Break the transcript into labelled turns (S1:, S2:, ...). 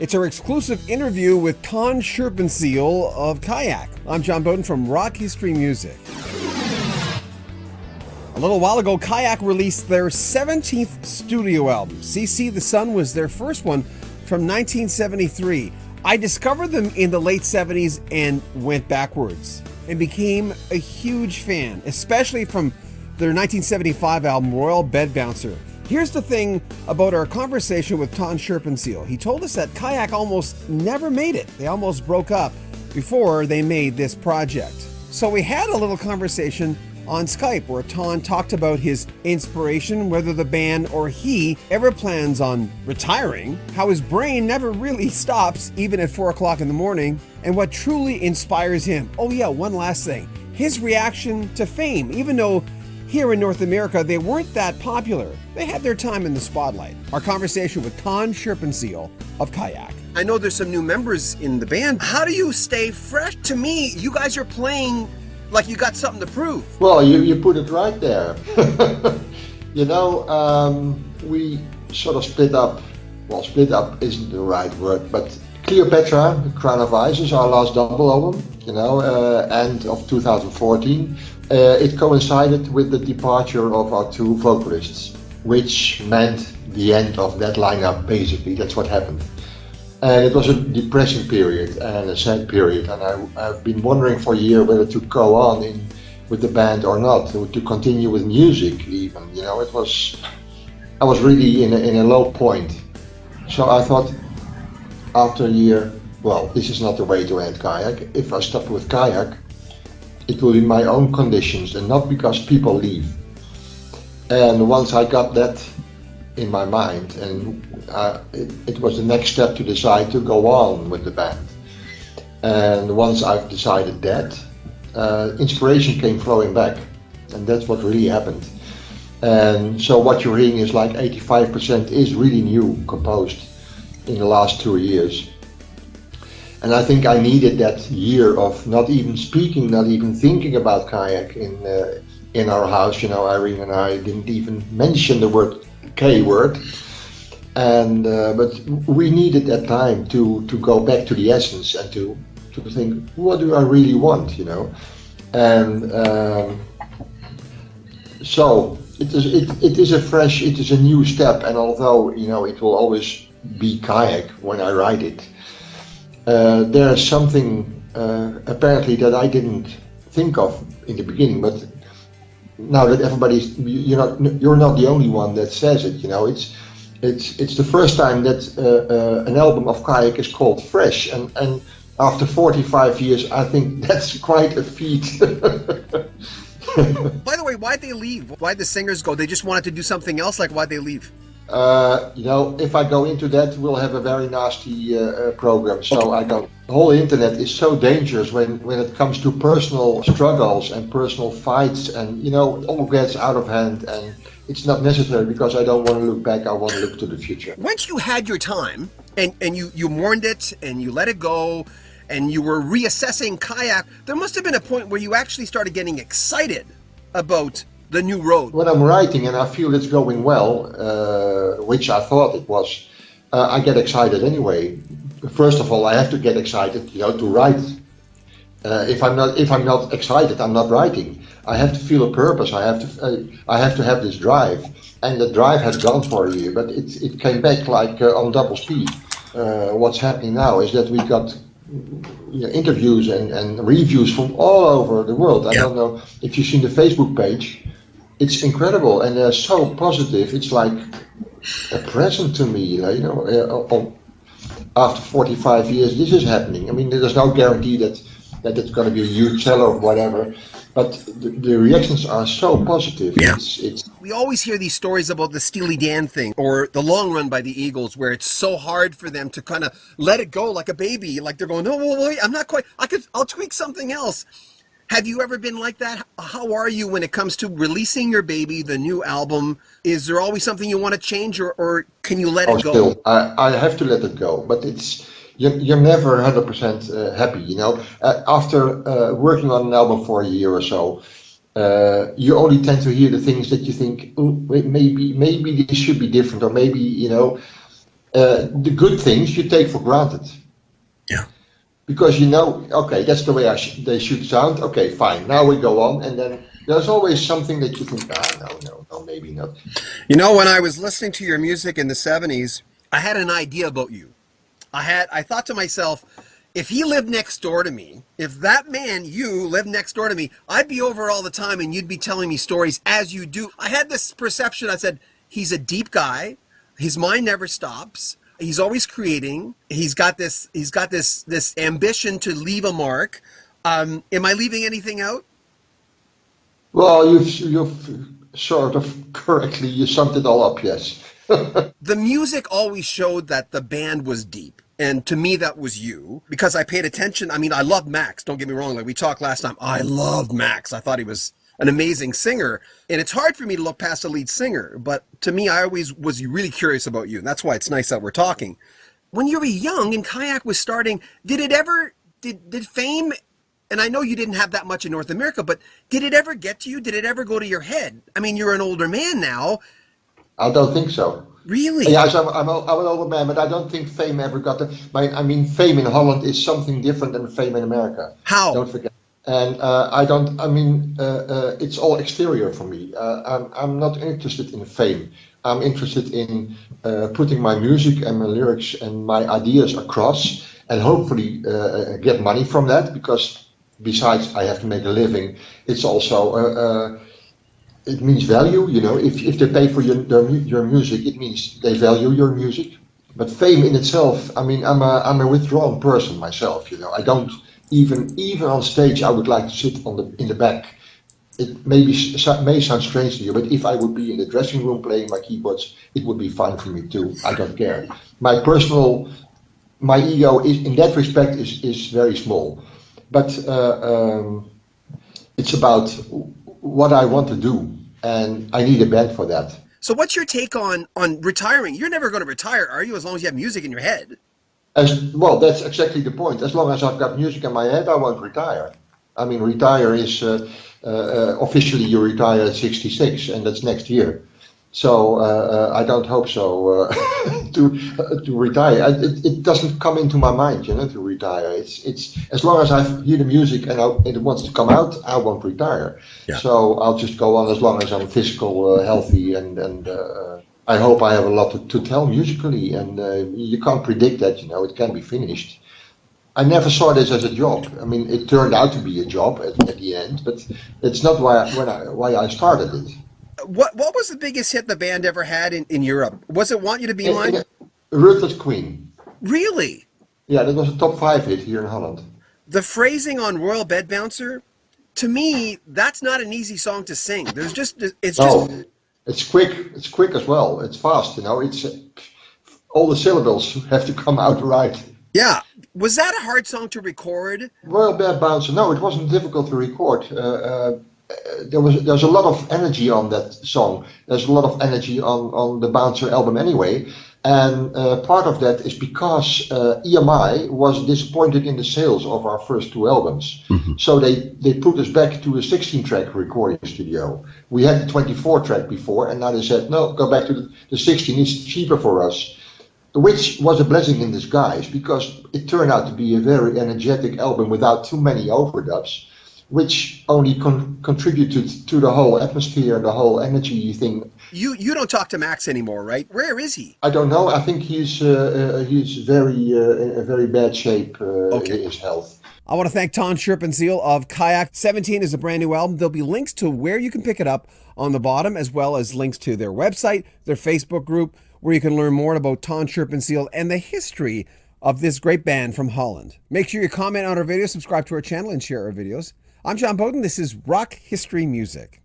S1: It's our exclusive interview with Ton Scherpenzeel of Kayak. I'm John Bowden from Rock History Music. A little while ago, Kayak released their 17th studio album. CC the Sun was their first one from 1973. I discovered them in the late 70s and went backwards and became a huge fan, especially from their 1975 album, Royal Bed Bouncer. Here's the thing about our conversation with Ton Scherpenzeel. He told us that Kayak almost never made it. They almost broke up before they made this project. So we had a little conversation on Skype where Ton talked about his inspiration, whether the band or he ever plans on retiring, how his brain never really stops even at 4 o'clock in the morning, and what truly inspires him. Oh yeah, one last thing. His reaction to fame, even though here in North America, they weren't that popular. They had their time in the spotlight. Our conversation with Ton Scherpenzeel of Kayak. I know there's some new members in the band. How do you stay fresh? To me, you guys are playing like you got something to prove.
S2: Well, you put it right there. We sort of split up. Well, split up isn't the right word, but Cleopatra, Crown of Ice is our last double album, end of 2014. It coincided with the departure of our two vocalists, which meant the end of that lineup, basically. That's what happened. And it was a depressing period and a sad period, and I've been wondering for a year whether to go on with the band or not, to continue with music even. I was really in a low point. So I thought, after a year, well, this is not the way to end Kayak. If I stop with Kayak, it will be my own conditions and not because people leave. And once I got that in my mind, and it was the next step to decide to go on with the band. And once I've decided that, inspiration came flowing back, and that's what really happened. And so what you're hearing is like 85% is really new, composed in the last 2 years. And I think I needed that year of not even speaking, not even thinking about Kayak in our house. Irene and I didn't even mention the word K word. And but we needed that time to go back to the essence and to think, what do I really want? And so it is a new step. And although it will always be Kayak when I write it. There's something apparently that I didn't think of in the beginning, but now that you're not the only one that says it. It's the first time that an album of Kayak is called Fresh, and after 45 years, I think that's quite a feat.
S1: By the way, why'd they leave? Why'd the singers go? They just wanted to do something else? Like, why'd they leave?
S2: If I go into that, we'll have a very nasty program. So the whole internet is so dangerous when it comes to personal struggles and personal fights, and it all gets out of hand, and it's not necessary because I don't want to look back. I want to look to the future.
S1: Once you had your time and you mourned it and you let it go and you were reassessing Kayak, there must have been a point where you actually started getting excited about the new road.
S2: When I'm writing and I feel it's going well, which I thought it was, I get excited anyway. First of all, I have to get excited, to write. If I'm not excited, I'm not writing. I have to feel a purpose. I have to have this drive, and the drive has gone for a year, but it came back like on double speed. What's happening now is that we got interviews and reviews from all over the world. I don't know if you've seen the Facebook page. It's incredible, and they're so positive. It's like a present to me, after 45 years, this is happening. I mean, there's no guarantee that it's going to be a huge seller or whatever, but the reactions are so positive.
S1: Yeah.
S2: It's
S1: We always hear these stories about the Steely Dan thing or the Long Run by the Eagles, where it's so hard for them to kind of let it go like a baby, like they're going, no, wait, I'm not quite, I'll tweak something else. Have you ever been like that? How are you when it comes to releasing your baby, the new album? Is there always something you want to change, or can you let it go?
S2: Still, I have to let it go, but you're never 100% happy, After working on an album for a year or so, you only tend to hear the things that you think, oh, wait, maybe this should be different, or maybe, The good things you take for granted.
S1: Yeah.
S2: Because you know, okay, that's the way they should sound. Okay, fine. Now we go on, and then there's always something that you think, no, maybe not.
S1: You know, when I was listening to your music in the 70s, I had an idea about you. I thought to myself, if he lived next door to me, if that man, you, lived next door to me, I'd be over all the time and you'd be telling me stories as you do. I had this perception. I said, he's a deep guy. His mind never stops. He's always creating. He's got this ambition to leave a mark. Am I leaving anything out?
S2: Well, you've sort of correctly, you summed it all up, yes.
S1: The music always showed that the band was deep. And to me, that was you, because I paid attention. I mean, I loved Max. Don't get me wrong. Like we talked last time, I loved Max. I thought he was an amazing singer. And it's hard for me to look past a lead singer. But to me, I always was really curious about you. And that's why it's nice that we're talking. When you were young and Kayak was starting, did fame, and I know you didn't have that much in North America, but did it ever get to you? Did it ever go to your head? I mean, you're an older man now.
S2: I don't think so.
S1: Really?
S2: Yes, I'm an older man, but I don't think fame ever got to. I mean, fame in Holland is something different than fame in America.
S1: How?
S2: Don't forget. And I don't. I mean, it's all exterior for me. I'm not interested in fame. I'm interested in putting my music and my lyrics and my ideas across, and hopefully get money from that. Because besides, I have to make a living. It's also. It means value, you know. If they pay for your music, it means they value your music. But fame in itself, I mean, I'm a withdrawn person myself, you know. I don't even on stage. I would like to sit in the back. It may sound strange to you, but if I would be in the dressing room playing my keyboards, it would be fine for me too. I don't care. My ego is in that respect is very small, but it's about what I want to do, and I need a band for that.
S1: So what's your take on retiring? You're never going to retire, are you, as long as you have music in your head?
S2: Well, that's exactly the point. As long as I've got music in my head, I won't retire. I mean, retire is officially you retire at 66, and that's next year. So I don't hope so to retire. It doesn't come into my mind, you know, to retire. It's as long as I hear the music and it wants to come out, I won't retire. Yeah. So I'll just go on as long as I'm physical healthy, and I hope I have a lot to tell musically. And you can't predict that, you know. It can be finished. I never saw this as a job. I mean, it turned out to be a job at the end, but it's not why I started it.
S1: What was the biggest hit the band ever had in Europe? Was it Want You to Be Mine?
S2: Ruthless Queen.
S1: Really?
S2: Yeah, that was a top 5 hit here in Holland.
S1: The phrasing on Royal Bed Bouncer, to me, that's not an easy song to sing. It's quick as well. It's fast, you know. It's all the syllables have to come out right. Yeah. Was that a hard song to record? Royal Bed Bouncer, no, it wasn't difficult to record. There's a lot of energy on that song. There's a lot of energy on the Bouncer album anyway. And part of that is because EMI was disappointed in the sales of our first 2 albums. Mm-hmm. So they put us back to a 16-track recording studio. We had the 24-track before, and now they said, no, go back to the 16, it's cheaper for us. Which was a blessing in disguise, because it turned out to be a very energetic album without too many overdubs, which only contributed to the whole atmosphere and the whole energy thing. You don't talk to Max anymore, right? Where is he? I don't know. I think he's very in a very bad shape in his health. I want to thank Ton Scherpenzeel of Kayak. 17 is a brand new album. There'll be links to where you can pick it up on the bottom, as well as links to their website, their Facebook group, where you can learn more about Ton Scherpenzeel and the history of this great band from Holland. Make sure you comment on our video, subscribe to our channel, and share our videos. I'm John Bowden. This is Rock History Music.